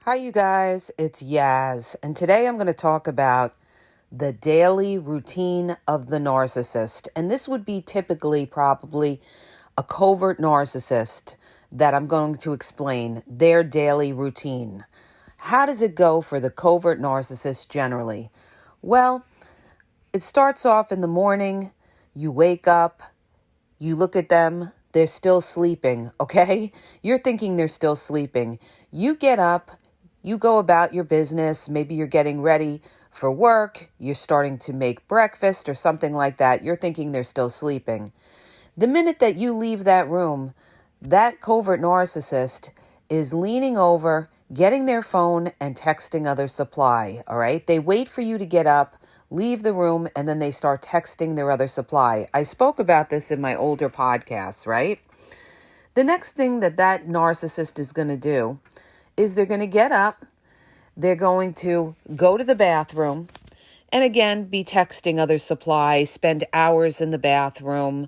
Hi, you guys. It's Yaz, and today I'm going to talk about the daily routine of the narcissist. And this would be typically probably a covert narcissist that I'm going to explain their daily routine. How does it go for the covert narcissist generally? Well, it starts off in the morning. You wake up, you look at them, they're still sleeping, okay? You're thinking they're still sleeping. You get up, you go about your business. Maybe you're getting ready for work. You're starting to make breakfast or something like that. You're thinking they're still sleeping. The minute that you leave that room, that covert narcissist is leaning over, getting their phone and texting other supply, all right? They wait for you to get up, leave the room, and then they start texting their other supply. I spoke about this in my older podcasts, right? The next thing that narcissist is going to do is they're going to get up, they're going to go to the bathroom, and again, be texting other supply, spend hours in the bathroom.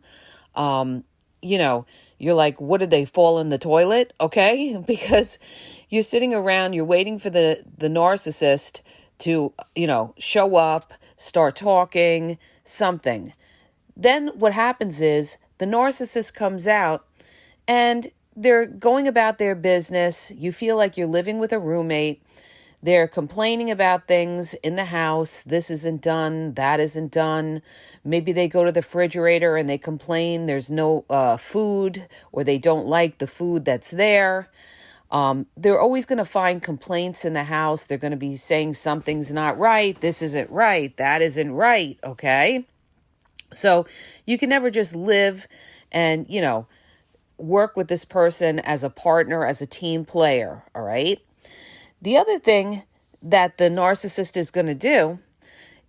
You're like, what did they fall in the toilet? Okay, because you're sitting around, you're waiting for the narcissist to, show up, start talking, something. Then what happens is the narcissist comes out and they're going about their business. You feel like you're living with a roommate. They're complaining about things in the house. This isn't done. That isn't done. Maybe they go to the refrigerator and they complain there's no food, or they don't like the food that's there. They're always going to find complaints in the house. They're going to be saying something's not right. This isn't right. That isn't right. Okay. So you can never just live and, work with this person as a partner, as a team player, all right? The other thing that the narcissist is going to do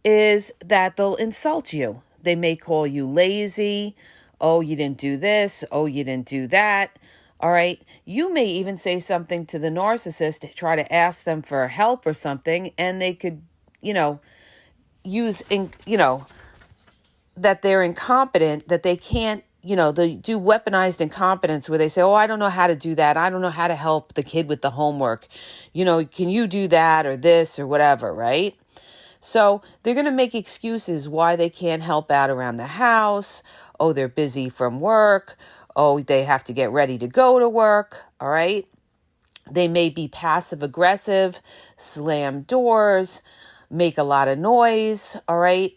is that they'll insult you. They may call you lazy. Oh, you didn't do this. Oh, you didn't do that. All right? You may even say something to the narcissist, try to ask them for help or something, and they could, that they're incompetent, that they can't, they do weaponized incompetence where they say, oh, I don't know how to do that. I don't know how to help the kid with the homework. Can you do that or this or whatever, right? So they're going to make excuses why they can't help out around the house. Oh, they're busy from work. Oh, they have to get ready to go to work, all right? They may be passive aggressive, slam doors, make a lot of noise, all right?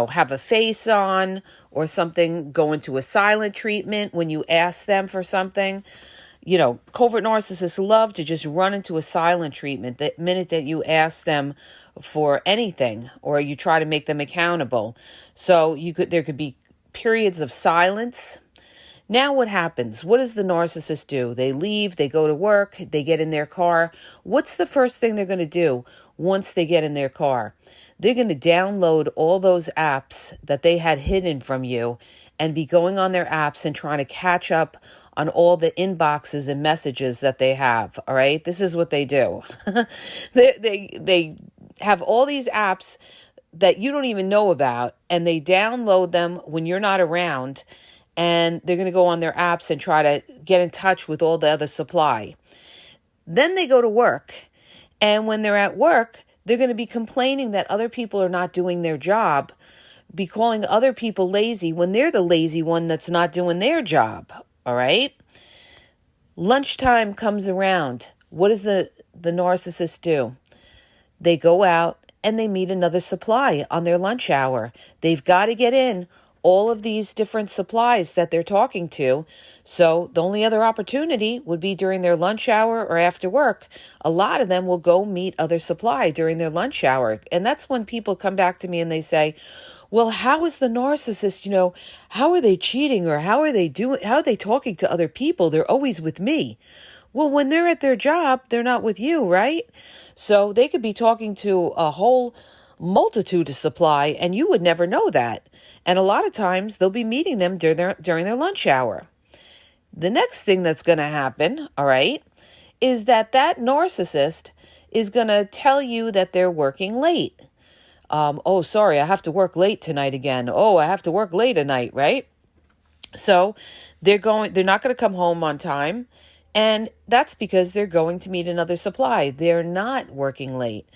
Have a face on or something, go into a silent treatment when you ask them for something. Covert narcissists love to just run into a silent treatment the minute that you ask them for anything or you try to make them accountable. So there could be periods of silence. Now what happens? What does the narcissist do? They leave, they go to work, they get in their car. What's the first thing they're going to do once they get in their car? They're going to download all those apps that they had hidden from you and be going on their apps and trying to catch up on all the inboxes and messages that they have. All right. This is what they do. They have all these apps that you don't even know about, and they download them when you're not around, and they're going to go on their apps and try to get in touch with all the other supply. Then they go to work. And when they're at work, they're going to be complaining that other people are not doing their job, be calling other people lazy when they're the lazy one that's not doing their job. All right. Lunchtime comes around. What does the narcissist do? They go out and they meet another supply on their lunch hour. They've got to get in all of these different supplies that they're talking to. So the only other opportunity would be during their lunch hour or after work. A lot of them will go meet other supply during their lunch hour. And that's when people come back to me and they say, well, how is the narcissist, how are they cheating, or how are they talking to other people? They're always with me. Well, when they're at their job, they're not with you, right? So they could be talking to a whole multitude of supply, and you would never know that. And a lot of times they'll be meeting them during their lunch hour. The next thing that's going to happen, all right, is that narcissist is going to tell you that they're working late. Oh, sorry, I have to work late tonight again. Oh, I have to work late at night, right? So they're not going to come home on time. And that's because they're going to meet another supply. They're not working late.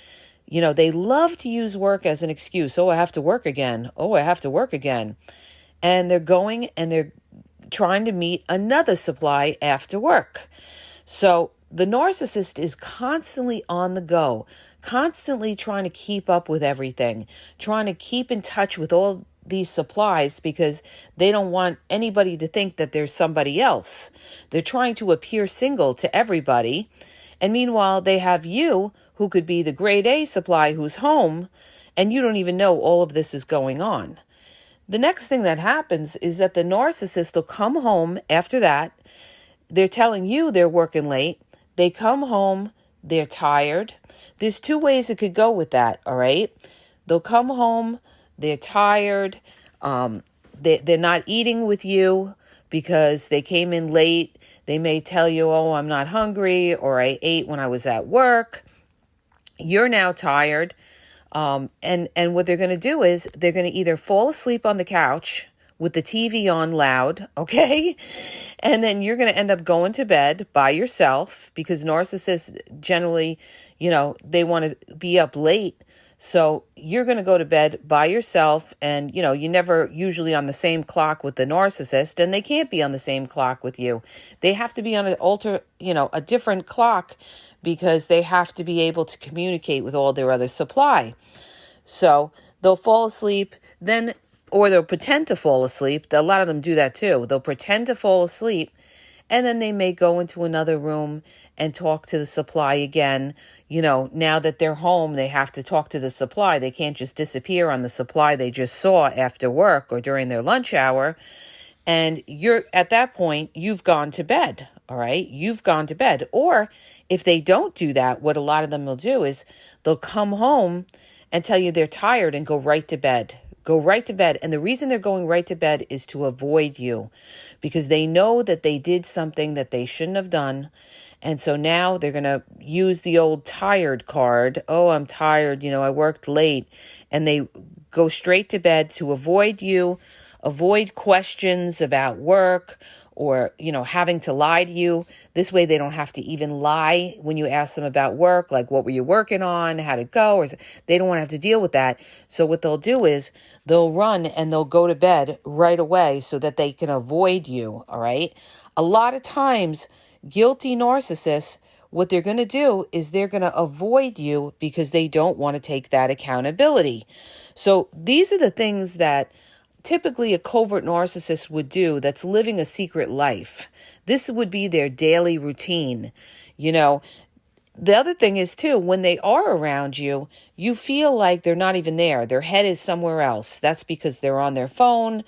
They love to use work as an excuse. Oh, I have to work again. Oh, I have to work again. And they're going and they're trying to meet another supply after work. So the narcissist is constantly on the go, constantly trying to keep up with everything, trying to keep in touch with all these supplies because they don't want anybody to think that there's somebody else. They're trying to appear single to everybody. And meanwhile, they have you who could be the grade A supply who's home, and you don't even know all of this is going on. The next thing that happens is that the narcissist will come home after that. They're telling you they're working late. They come home, they're tired. There's two ways it could go with that, all right? They'll come home, they're tired. They're not eating with you because they came in late. They may tell you, oh, I'm not hungry, or I ate when I was at work. You're now tired. And what they're going to do is they're going to either fall asleep on the couch with the TV on loud, okay? And then you're going to end up going to bed by yourself because narcissists generally, they want to be up late. So you're going to go to bed by yourself, and, you're never usually on the same clock with the narcissist, and they can't be on the same clock with you. They have to be on a different clock because they have to be able to communicate with all their other supply. So they'll fall asleep, or they'll pretend to fall asleep. A lot of them do that too. They'll pretend to fall asleep, and then they may go into another room and talk to the supply again. Now that they're home, they have to talk to the supply. They can't just disappear on the supply they just saw after work or during their lunch hour. And at that point, you've gone to bed, all right? You've gone to bed. Or if they don't do that, what a lot of them will do is they'll come home and tell you they're tired and go right to bed. Go right to bed. And the reason they're going right to bed is to avoid you because they know that they did something that they shouldn't have done. And so now they're going to use the old tired card. Oh, I'm tired. I worked late. And they go straight to bed to avoid you, avoid questions about work or, having to lie to you. This way they don't have to even lie when you ask them about work, like what were you working on, how'd it go? Or they don't want to have to deal with that. So what they'll do is they'll run and they'll go to bed right away so that they can avoid you, all right? A lot of times, guilty narcissists, what they're going to do is they're going to avoid you because they don't want to take that accountability. So these are the things that typically a covert narcissist would do that's living a secret life. This would be their daily routine. The other thing is too, when they are around you, you feel like they're not even there. Their head is somewhere else. That's because they're on their phone.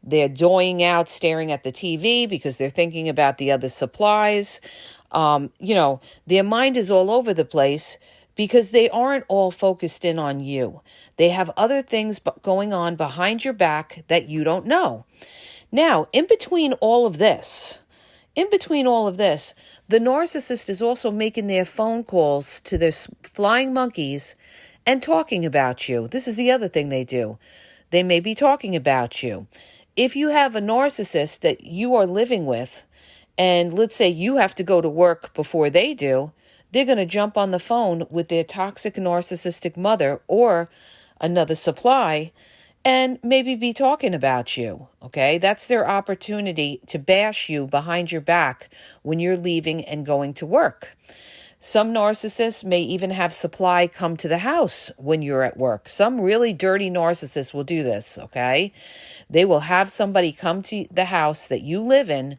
They're doing out, staring at the TV because they're thinking about the other supplies. Their mind is all over the place because they aren't all focused in on you. They have other things going on behind your back that you don't know. Now, in between all of this, the narcissist is also making their phone calls to their flying monkeys and talking about you. This is the other thing they do. They may be talking about you. If you have a narcissist that you are living with, and let's say you have to go to work before they do, they're going to jump on the phone with their toxic narcissistic mother or another supply and maybe be talking about you, okay? That's their opportunity to bash you behind your back when you're leaving and going to work. Some narcissists may even have supply come to the house when you're at work. Some really dirty narcissists will do this, okay? They will have somebody come to the house that you live in.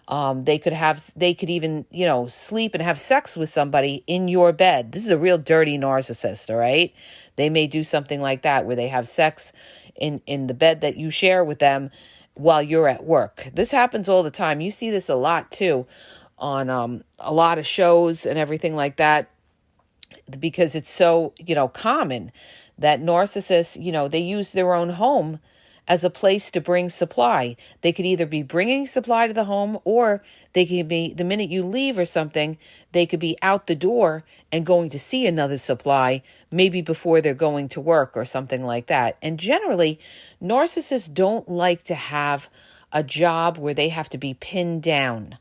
They could even, sleep and have sex with somebody in your bed. This is a real dirty narcissist, all right? They may do something like that where they have sex in the bed that you share with them while you're at work. This happens all the time. You see this a lot too on a lot of shows and everything like that because it's so, common that narcissists, they use their own home as a place to bring supply. They could either be bringing supply to the home or they could be, the minute you leave or something, they could be out the door and going to see another supply, maybe before they're going to work or something like that. And generally, narcissists don't like to have a job where they have to be pinned down.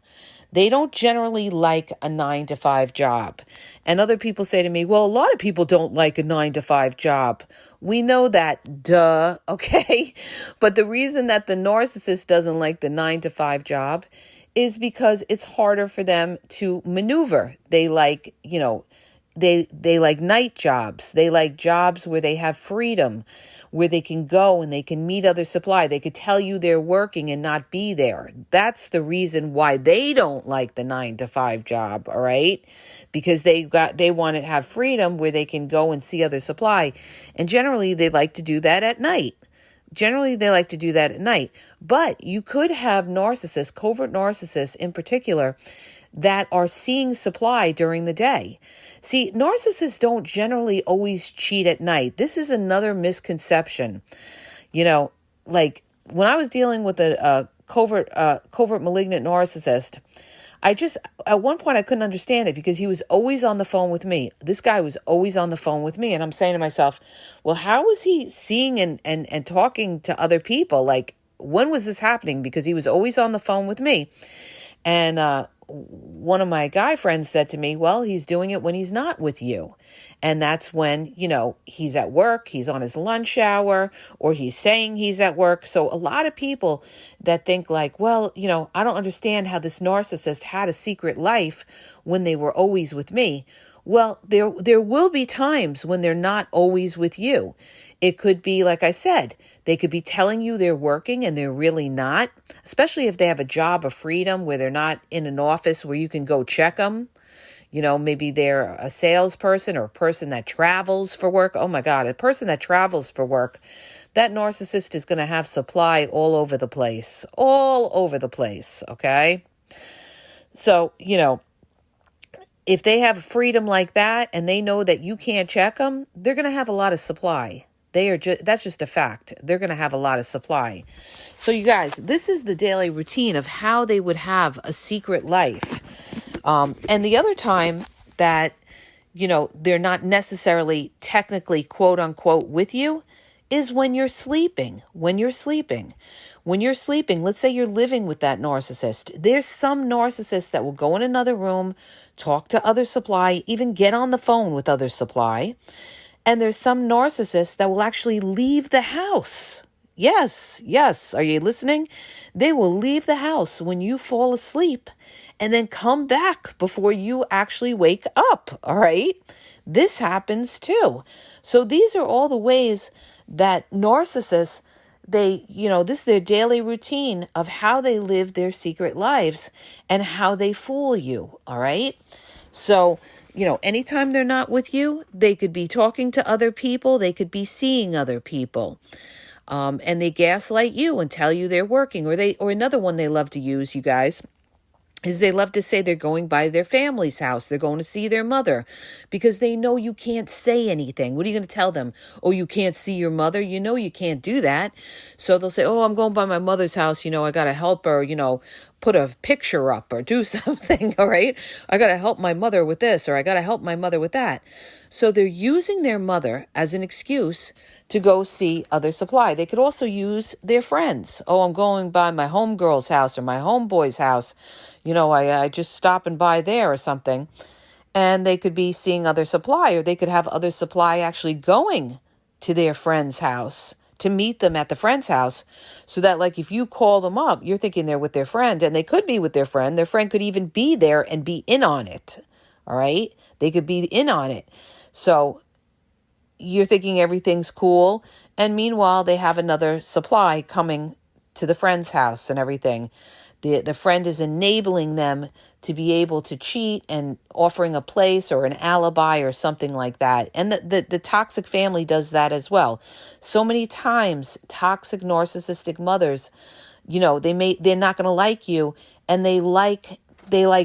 They don't generally like a 9 to 5 job. And other people say to me, well, a lot of people don't like a 9 to 5 job. We know that, duh, okay? But the reason that the narcissist doesn't like the 9 to 5 job is because it's harder for them to maneuver. They like, they like night jobs. They like jobs where they have freedom, where they can go and they can meet other supply. They could tell you they're working and not be there. That's the reason why they don't like the 9 to 5 job, all right? Because they want to have freedom where they can go and see other supply. And generally they like to do that at night. But you could have narcissists, covert narcissists in particular, that are seeing supply during the day. See, narcissists don't generally always cheat at night. This is another misconception. Like when I was dealing with a covert malignant narcissist, at one point I couldn't understand it because he was always on the phone with me. This guy was always on the phone with me. And I'm saying to myself, well, how was he seeing and talking to other people? Like, when was this happening? Because he was always on the phone with me. And one of my guy friends said to me, well, he's doing it when he's not with you. And that's when, he's at work, he's on his lunch hour, or he's saying he's at work. So a lot of people that think like, well, I don't understand how this narcissist had a secret life when they were always with me. Well, there will be times when they're not always with you. It could be, like I said, they could be telling you they're working and they're really not, especially if they have a job of freedom where they're not in an office where you can go check them. Maybe they're a salesperson or a person that travels for work. Oh my God, a person that travels for work, that narcissist is going to have supply all over the place, okay? So, if they have freedom like that and they know that you can't check them, they're going to have a lot of supply. That's just a fact. They're going to have a lot of supply. So you guys, this is the daily routine of how they would have a secret life. And the other time that, they're not necessarily technically quote unquote with you is when you're sleeping. When you're sleeping, let's say you're living with that narcissist. There's some narcissists that will go in another room, talk to other supply, even get on the phone with other supply. And there's some narcissists that will actually leave the house. Yes. Are you listening? They will leave the house when you fall asleep and then come back before you actually wake up. All right. This happens too. So these are all the ways that narcissists, this is their daily routine of how they live their secret lives and how they fool you. All right. So, anytime they're not with you, they could be talking to other people. They could be seeing other people. And they gaslight you and tell you they're working. Or another one they love to use, you guys, is they love to say they're going by their family's house. They're going to see their mother because they know you can't say anything. What are you going to tell them? Oh, you can't see your mother? You can't do that. So they'll say, oh, I'm going by my mother's house. I got to help her, put a picture up or do something. All right. I got to help my mother with this, or I got to help my mother with that. So they're using their mother as an excuse to go see other supply. They could also use their friends. Oh, I'm going by my homegirl's house or my homeboy's house. I just stopping by there or something. And they could be seeing other supply, or they could have other supply actually going to their friend's house to meet them at the friend's house. So that, like, if you call them up, you're thinking they're with their friend, and they could be with their friend. Their friend could even be there and be in on it. All right. They could be in on it. So you're thinking everything's cool. And meanwhile, they have another supply coming to the friend's house and everything. The friend is enabling them to be able to cheat and offering a place or an alibi or something like that. And the toxic family does that as well. So many times, toxic narcissistic mothers, they're not going to like you, and they like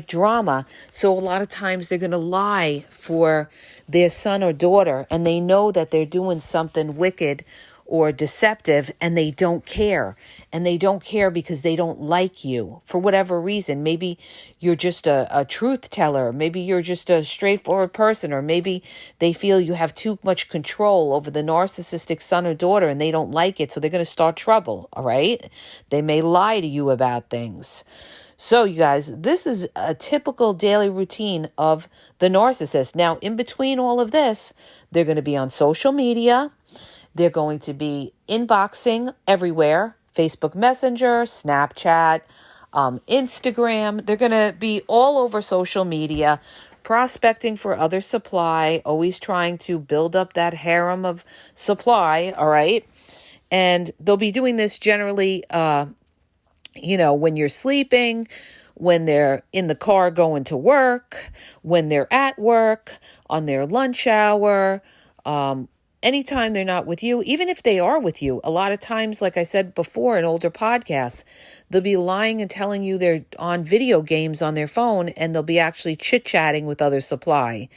drama. So a lot of times they're going to lie for their son or daughter, and they know that they're doing something wicked or deceptive, and they don't care. And they don't care because they don't like you for whatever reason. Maybe you're just a truth teller. Maybe you're just a straightforward person, or maybe they feel you have too much control over the narcissistic son or daughter and they don't like it. So they're going to start trouble. All right. They may lie to you about things. So, you guys, this is a typical daily routine of the narcissist. Now, in between all of this, they're going to be on social media. They're going to be inboxing everywhere, Facebook Messenger, Snapchat, Instagram. They're going to be all over social media, prospecting for other supply, always trying to build up that harem of supply, all right? And they'll be doing this generally, when you're sleeping, when they're in the car going to work, when they're at work, on their lunch hour, anytime they're not with you, even if they are with you. A lot of times, like I said before in older podcasts, they'll be lying and telling you they're on video games on their phone, and they'll be actually chit-chatting with other supply.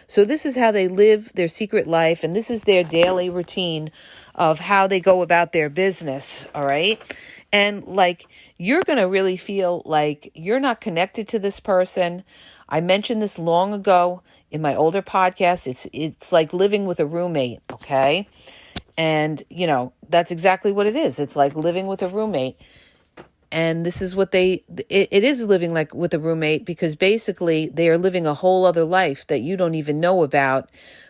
So this is how they live their secret life, and this is their daily routine of how they go about their business, all right? And you're going to really feel like you're not connected to this person. I mentioned this long ago in my older podcast. It's like living with a roommate, okay? And, that's exactly what it is. It's like living with a roommate. And this is what it is living like with a roommate, because basically they are living a whole other life that you don't even know about.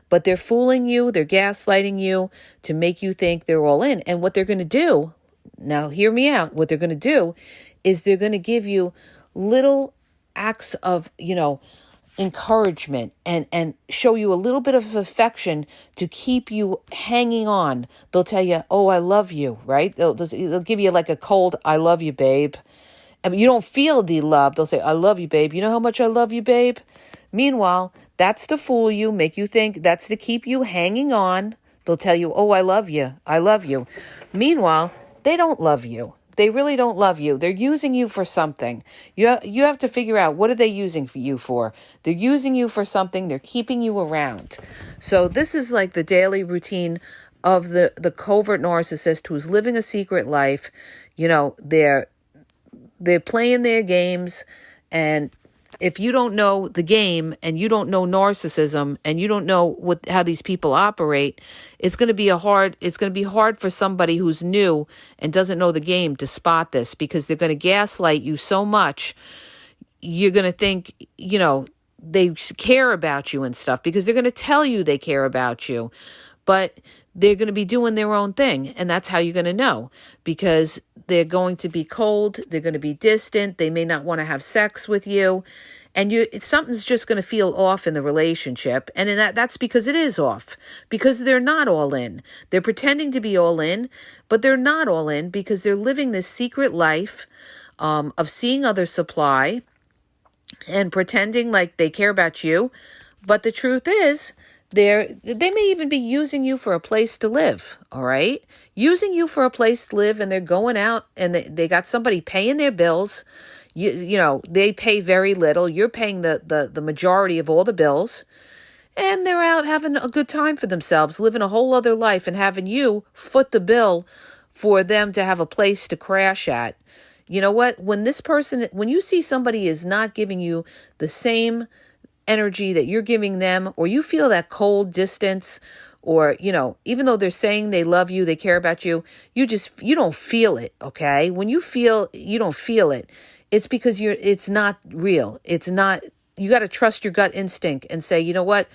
But they're fooling you, they're gaslighting you to make you think they're all in. And what they're going to do, now hear me out, what they're going to do is they're going to give you little acts of, encouragement and show you a little bit of affection to keep you hanging on. They'll tell you, oh, I love you, right? They'll give you like a cold, I love you, babe. I mean, you don't feel the love. They'll say, I love you, babe. You know how much I love you, babe? Meanwhile, that's to fool you, make you think, that's to keep you hanging on. They'll tell you, oh, I love you. I love you. Meanwhile, they don't love you. They really don't love you. They're using you for something. You have to figure out, what are they using you for? They're using you for something. They're keeping you around. So this is like the daily routine of the covert narcissist who's living a secret life. They're playing their games, and if you don't know the game and you don't know narcissism and you don't know how these people operate, it's going to be hard for somebody who's new and doesn't know the game to spot this, because they're going to gaslight you so much. You're going to think, they care about you and stuff, because they're going to tell you they care about you, but they're going to be doing their own thing. And that's how you're going to know, because they're going to be cold. They're going to be distant. They may not want to have sex with you. And something's just going to feel off in the relationship. And that's because it is off, because they're not all in. They're pretending to be all in, but they're not all in, because they're living this secret life of seeing other supply and pretending like they care about you. But the truth is, they may even be using you for a place to live, all right? Using you for a place to live, and they're going out and they got somebody paying their bills. They pay very little. You're paying the majority of all the bills. And they're out having a good time for themselves, living a whole other life, and having you foot the bill for them to have a place to crash at. You know what? When you see somebody is not giving you the same energy that you're giving them, or you feel that cold distance, or, even though they're saying they love you, they care about you, you don't feel it, okay? When you don't feel it, it's because it's not real. It's not, you got to trust your gut instinct and say, you know what?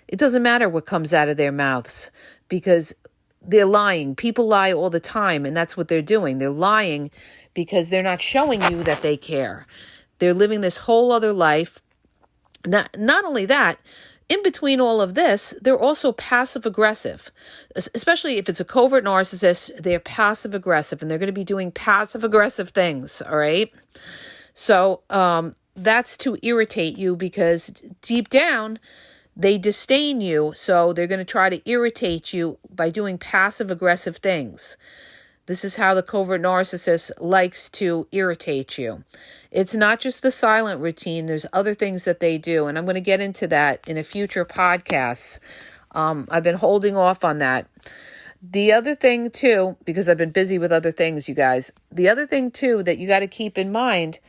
It doesn't matter what comes out of their mouths, because they're lying. People lie all the time, and that's what they're doing. They're lying because they're not showing you that they care. They're living this whole other life. Not only that, in between all of this, they're also passive aggressive, especially if it's a covert narcissist. They're passive aggressive, and they're going to be doing passive aggressive things. All right. So that's to irritate you, because deep down they disdain you. So they're going to try to irritate you by doing passive aggressive things. This is how the covert narcissist likes to irritate you. It's not just the silent routine. There's other things that they do, and I'm going to get into that in a future podcast. I've been holding off on that. The other thing, too, because I've been busy with other things, you guys, the other thing, too, that you got to keep in mind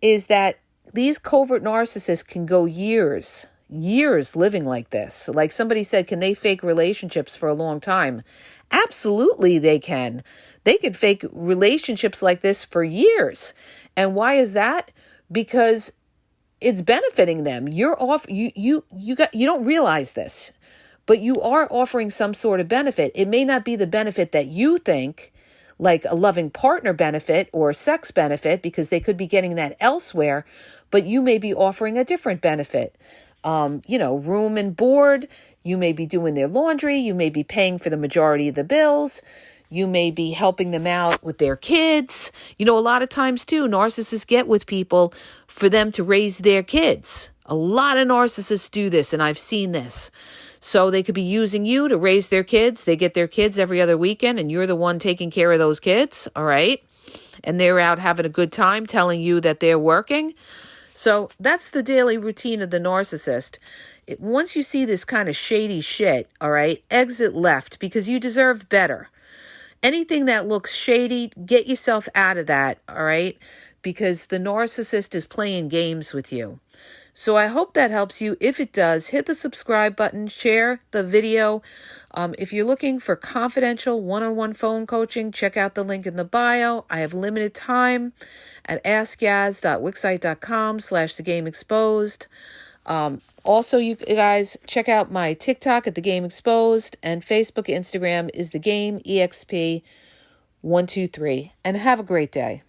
is that these covert narcissists can go years living like this. Like somebody said, can they fake relationships for a long time? Absolutely, they can. They can fake relationships like this for years. And why is that? because it's benefiting them. You're off. You don't realize this, but you are offering some sort of benefit. It may not be the benefit that you think, like a loving partner benefit or a sex benefit, because they could be getting that elsewhere, but you may be offering a different benefit. Room and board. You may be doing their laundry. You may be paying for the majority of the bills. You may be helping them out with their kids. A lot of times too, narcissists get with people for them to raise their kids. A lot of narcissists do this, and I've seen this. So they could be using you to raise their kids. They get their kids every other weekend, and you're the one taking care of those kids, all right? And they're out having a good time telling you that they're working. So that's the daily routine of the narcissist. Once you see this kind of shady shit, all right, exit left, because you deserve better. Anything that looks shady, get yourself out of that, all right? Because the narcissist is playing games with you. So I hope that helps you. If it does, hit the subscribe button, share the video. If you're looking for confidential one-on-one phone coaching, check out the link in the bio. I have limited time at askyaz.wixsite.com/thegameexposed. Also, you guys check out my TikTok at The Game Exposed, and Facebook, Instagram is The Game EXP123. And have a great day.